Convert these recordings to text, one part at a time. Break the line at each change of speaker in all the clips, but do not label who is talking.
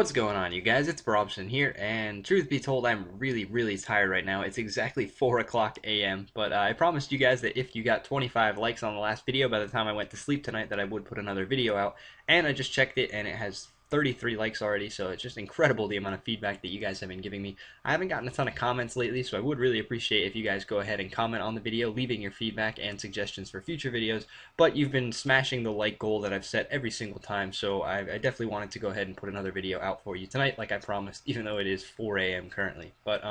What's going on, you guys? It's Brobson here, and truth be told, I'm really tired right now. It's exactly 4 o'clock a.m., but I promised you guys that if you got 25 likes on the last video by the time I went to sleep tonight that I would put another video out, and I just checked it, and it has 33 likes already, so it's just incredible the amount of feedback that you guys have been giving me. I haven't gotten a ton of comments lately, so I would really appreciate if you guys go ahead and comment on the video, leaving your feedback and suggestions for future videos, but you've been smashing the like goal that I've set every single time, so I definitely wanted to go ahead and put another video out for you tonight, like I promised, even though it is 4 a.m. currently. But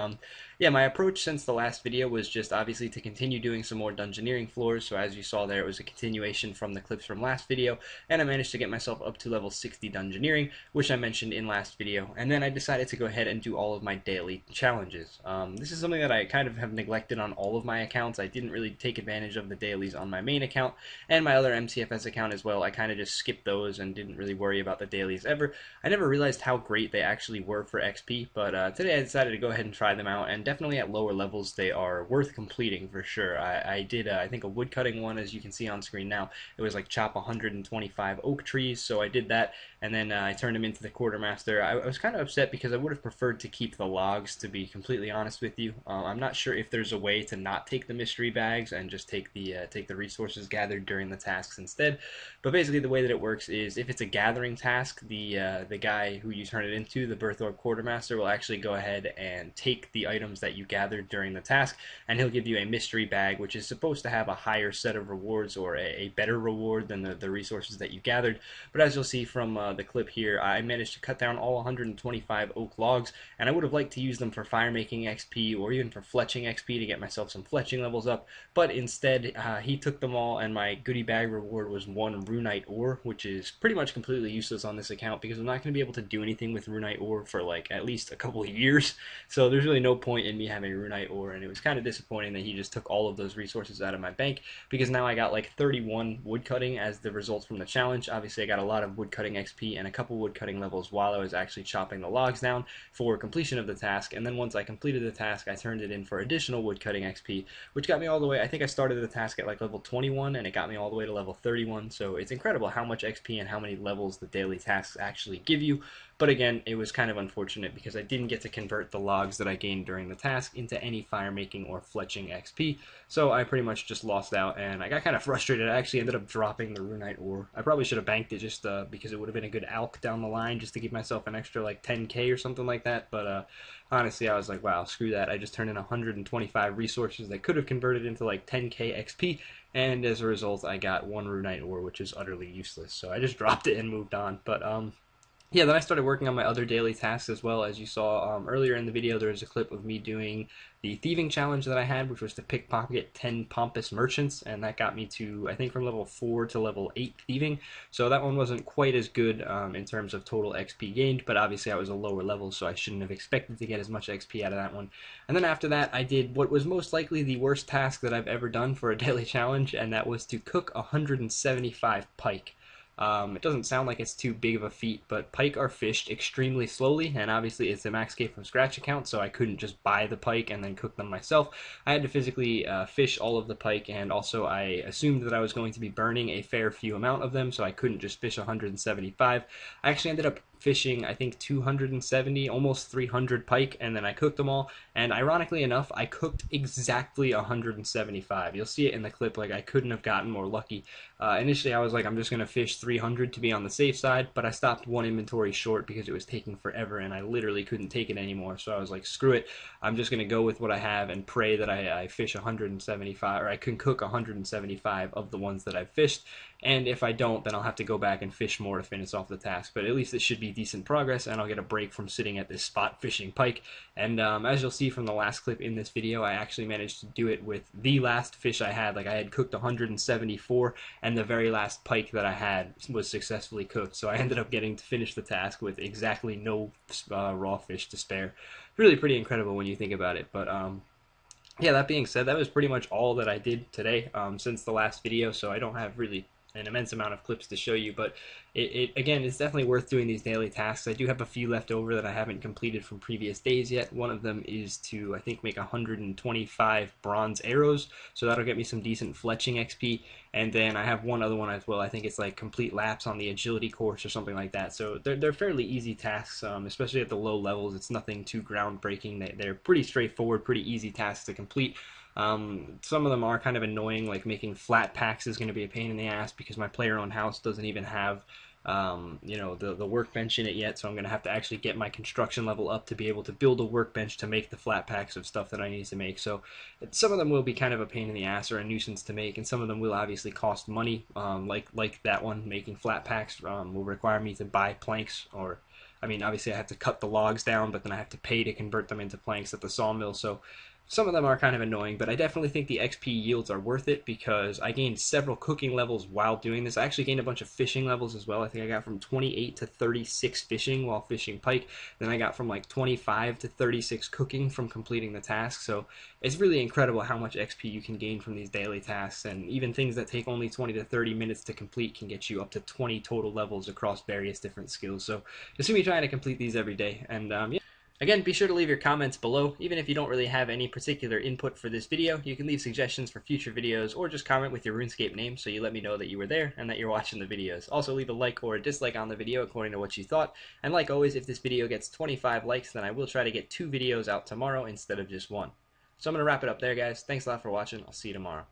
yeah, my approach since the last video was just obviously to continue doing some more dungeoneering floors. So as you saw there, it was a continuation from the clips from last video, and I managed to get myself up to level 60 dungeoneering, which I mentioned in last video. And then I decided to go ahead and do all of my daily challenges. This is something that I kind of have neglected on all of my accounts. I didn't really take advantage of the dailies on my main account and my other MCFS account as well. I kind of just skipped those and didn't really worry about the dailies ever. I never realized how great they actually were for XP, but today I decided to go ahead and try them out, and definitely at lower levels they are worth completing for sure. I did I think a woodcutting one, as you can see on screen now. It was like chop 125 oak trees, so I did that, and then I turned them into the quartermaster. I was kind of upset because I would have preferred to keep the logs, to be completely honest with you. I'm not sure if there's a way to not take the mystery bags and just take the resources gathered during the tasks instead. But basically the way that it works is if it's a gathering task, the guy who you turn it into, the Birth Orb Quartermaster, will actually go ahead and take the items that you gathered during the task, and he'll give you a mystery bag, which is supposed to have a higher set of rewards, or a better reward than the resources that you gathered. But as you'll see from the clip here, I managed to cut down all 125 oak logs, and I would have liked to use them for fire making XP or even for fletching XP to get myself some fletching levels up, but instead he took them all, and my goodie bag reward was 1 runite ore, which is pretty much completely useless on this account because I'm not going to be able to do anything with runite ore for like at least a couple of years, so there's really no point in me having runite ore, and it was kind of disappointing that he just took all of those resources out of my bank, because now I got like 31 woodcutting as the results from the challenge. Obviously I got a lot of woodcutting XP and a couple woodcutting levels while I was actually chopping the logs down for completion of the task, and then once I completed the task I turned it in for additional woodcutting XP, which got me all the way, I think I started the task at like level 21 and it got me all the way to level 31, so it's incredible how much XP and how many levels the daily tasks actually give you. But again, it was kind of unfortunate because I didn't get to convert the logs that I gained during the task into any fire making or fletching XP, so I pretty much just lost out, and I got kind of frustrated. I actually ended up dropping the runite ore. I probably should have banked it just because it would have been a good alch down the line just to give myself an extra like 10k or something like that, but honestly I was like, wow, screw that. I just turned in 125 resources that could have converted into like 10k XP, and as a result I got 1 runite ore, which is utterly useless, so I just dropped it and moved on. But yeah, then I started working on my other daily tasks as well. As you saw earlier in the video, there was a clip of me doing the thieving challenge that I had, which was to pickpocket 10 pompous merchants, and that got me to, I think, from level 4 to level 8 thieving. So that one wasn't quite as good in terms of total XP gained, but obviously I was a lower level, so I shouldn't have expected to get as much XP out of that one. And then after that, I did what was most likely the worst task that I've ever done for a daily challenge, and that was to cook 175 pike. It doesn't sound like it's too big of a feat, but pike are fished extremely slowly, and obviously it's a Max K from Scratch account, so I couldn't just buy the pike and then cook them myself. I had to physically fish all of the pike, and also I assumed that I was going to be burning a fair few amount of them, so I couldn't just fish 175. I actually ended up fishing, I think, 270, almost 300 pike, and then I cooked them all, and ironically enough, I cooked exactly 175. You'll see it in the clip, like I couldn't have gotten more lucky. Initially I was like, I'm just going to fish 300 to be on the safe side, but I stopped one inventory short because it was taking forever and I literally couldn't take it anymore, so I was like, screw it, I'm just going to go with what I have and pray that I fish 175, or I can cook 175 of the ones that I've fished, and if I don't, then I'll have to go back and fish more to finish off the task, but at least it should be decent progress, and I'll get a break from sitting at this spot fishing pike. And as you'll see from the last clip in this video, I actually managed to do it with the last fish I had. Like, I had cooked 174, and the very last pike that I had was successfully cooked, so I ended up getting to finish the task with exactly no raw fish to spare. Really pretty incredible when you think about it. But yeah, that being said, that was pretty much all that I did today since the last video, so I don't have really an immense amount of clips to show you, but again, it's definitely worth doing these daily tasks. I do have a few left over that I haven't completed from previous days yet. One of them is to, I think, make 125 bronze arrows, so that'll get me some decent fletching XP. And then I have one other one as well. I think it's like complete laps on the agility course or something like that. So they're fairly easy tasks, especially at the low levels. It's nothing too groundbreaking. They're pretty straightforward, pretty easy tasks to complete. Some of them are kind of annoying, like making flat packs is going to be a pain in the ass because my player-owned house doesn't even have the workbench in it yet, so I'm going to have to actually get my construction level up to be able to build a workbench to make the flat packs of stuff that I need to make. So some of them will be kind of a pain in the ass or a nuisance to make, and some of them will obviously cost money, like that one, making flat packs will require me to buy planks, or I mean, obviously I have to cut the logs down, but then I have to pay to convert them into planks at the sawmill. So some of them are kind of annoying, but I definitely think the XP yields are worth it because I gained several cooking levels while doing this. I actually gained a bunch of fishing levels as well. I think I got from 28 to 36 fishing while fishing pike. Then I got from like 25 to 36 cooking from completing the task. So it's really incredible how much XP you can gain from these daily tasks, and even things that take only 20 to 30 minutes to complete can get you up to 20 total levels across various different skills. So just gonna be trying to complete these every day, and yeah. Again, be sure to leave your comments below. Even if you don't really have any particular input for this video, you can leave suggestions for future videos or just comment with your RuneScape name so you let me know that you were there and that you're watching the videos. Also, leave a like or a dislike on the video according to what you thought. And like always, if this video gets 25 likes, then I will try to get 2 videos out tomorrow instead of just 1. So I'm going to wrap it up there, guys. Thanks a lot for watching. I'll see you tomorrow.